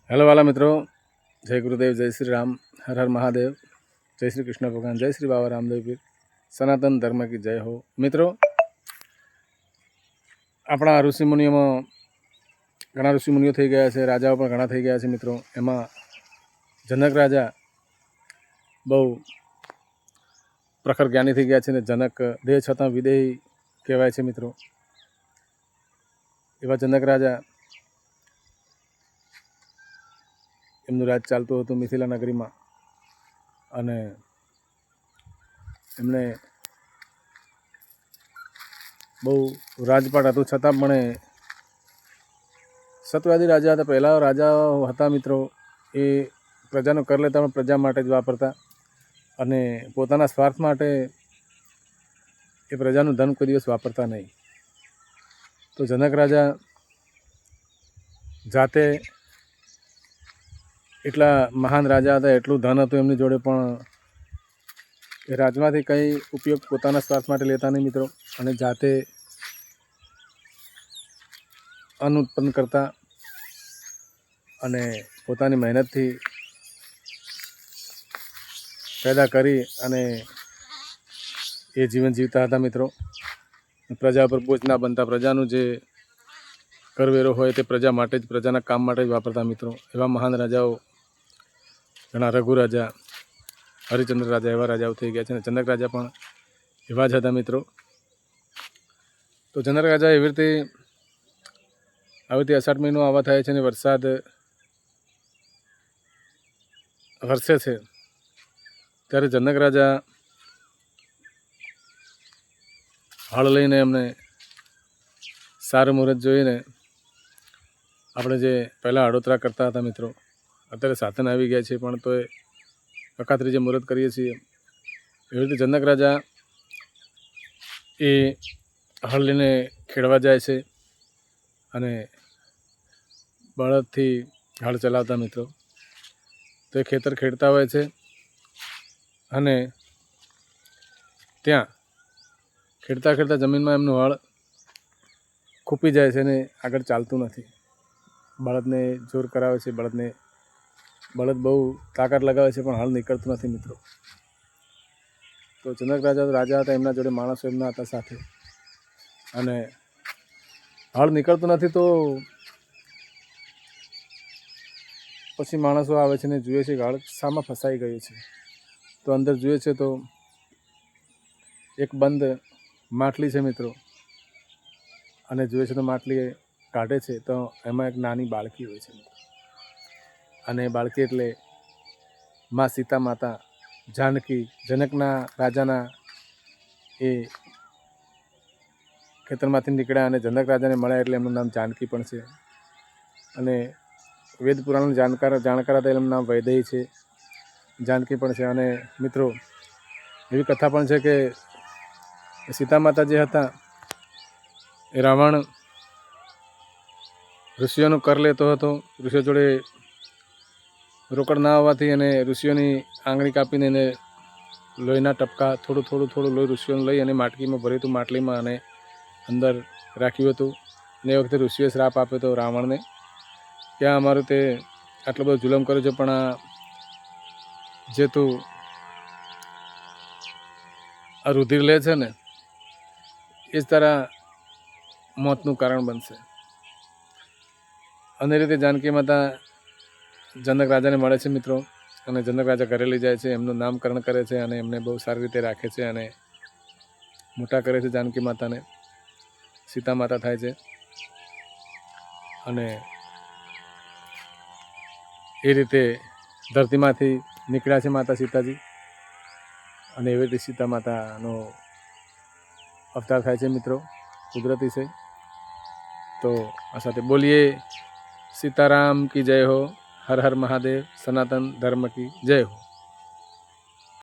Hello वाला मित्रों, जय गुरुदेव, जय श्री राम, हर हर महादेव, जय श्री कृष्ण भगवान, जय श्री बाबा रामदेव पीर, सनातन धर्म की जय हो। मित्रों, अपना ऋषिमुनिओं में घણા ऋषिमुनिઓ થઈ ગયા છે, રાજાઓ પણ ઘણા થઈ ગયા છે મિત્રો। એમાં જનક રાજા બહુ પ્રખર જ્ઞાની થઈ ગયા છે ને જનક દેહ છતાં વિદેહી કહેવાય છે મિત્રો। એવા જનક રાજા એમનું રાજ ચાલતું હતું મિથિલા નગરીમાં અને એમણે બહુ રાજપાટ હતું છતાં પણ સત્યવાદી રાજા હતા। પહેલા રાજાઓ હતા મિત્રો, એ પ્રજાનો કર લેતા પણ પ્રજા માટે જ વાપરતા અને પોતાના સ્વાર્થ માટે એ પ્રજાનું ધન કોઈ દિવસ વાપરતા નહીં। તો જનક રાજા જાતે એટલા મહાન રાજા હતા, એટલું ધન હતું એમની જોડે, પણ એ રાજમાંથી કંઈ ઉપયોગ પોતાના સ્વાર્થ માટે લેતા નહીં મિત્રો, અને જાતે અન્ન ઉત્પન્ન કરતા અને પોતાની મહેનતથી પેદા કરી અને એ જીવન જીવતા હતા મિત્રો। પ્રજા પર બોજ ના બનતા, પ્રજાનું જે કરવેરો હોય તે પ્રજા માટે જ, પ્રજાના કામ માટે જ વાપરતા મિત્રો। એવા મહાન રાજાઓ ઘણા, રઘુ રાજા, હરિચંદ્ર રાજા, એવા રાજાઓ થઈ ગયા છે, અને જનક રાજા પણ એવા જ હતા મિત્રો। તો જનક રાજા એવી રીતે આવી રીતે અષાઢ મહિનો આવા થાય છે અને વરસાદ વરસે છે, ત્યારે જનક રાજા હળ લઈને એમને સારું મુહૂર્ત જોઈને, આપણે જે પહેલાં હળોતરા કરતા હતા મિત્રો, અત્યારે સાધન આવી ગયા છે પણ તોય અખાત્રી જે મુહૂર્ત કરીએ છીએ, એવી રીતે જનક રાજા એ હળ લઈને ખેડવા જાય છે અને બળદથી હળ ચલાવતા મિત્રો। તો એ ખેતર ખેડતા હોય છે અને ત્યાં ખેડતા ખેડતા જમીનમાં એમનું હળ ખૂપી જાય છે અને આગળ ચાલતું નથી। બળદને જોર કરાવે છે, બળદ બહુ તાકાત લગાવે છે પણ હળ નીકળતું નથી મિત્રો। તો જનક રાજા હતા, એમના જોડે માણસો એમના હતા સાથે, અને હળ નીકળતું નથી તો પછી માણસો આવે છે ને જુએ છે કે હળ શામાં ફસાઈ ગયું છે। તો અંદર જુએ છે તો એક બંધ માટલી છે મિત્રો, અને જુએ છે તો માટલી કાઢે છે તો એમાં એક નાની બાળકી હોય છે મિત્રો, અને બાળકી એટલે મા સીતા માતા જાનકી, જનકના રાજાના એ ખેતરમાંથી નીકળ્યા અને જનક રાજાને મળ્યા એટલે એમનું નામ જાનકી પણ છે। અને વેદ પુરાણનું જાણકાર હતા, એમનું નામ વૈદેહી છે, જાનકી પણ છે। અને મિત્રો એવી કથા પણ છે કે સીતા માતા જે હતા એ રાવણ ઋષિઓનું કર લેતો હતો, ઋષિઓ જોડે રોકડ ના હોવાથી અને ઋષિઓની આંગળી કાપીને એને લોહીના ટપકા થોડું લોહી ઋષિઓને લઈ અને માટકીમાં ભર્યું હતું, માટલીમાં, અને અંદર રાખ્યું હતું। અને એ વખતે ઋષિએ શ્રાપ આપ્યો હતો રાવણને, ક્યાં અમારું તે આટલો બધો જુલમ કર્યો છે, પણ આ જે તું આ રુધિર લે છે ને એ જ તારા મોતનું કારણ બનશે। અને રીતે જાનકી માતા જનક રાજાને મળે છે મિત્રો, અને જનક રાજા ઘરે લઈ જાય છે, એમનું નામકરણ કરે છે અને એમને બહુ સારી રીતે રાખે છે અને મોટા કરે છે। જાનકી માતાને સીતા માતા થાય છે, અને એ રીતે ધરતીમાંથી નીકળ્યા છે માતા સીતાજી, અને એવી રીતે સીતા માતાનો અવતાર થાય છે મિત્રો, કુદરતી છે। તો આ સાથે બોલીએ सीताराम की जय हो, हर हर महादेव, सनातन धर्म की जय हो।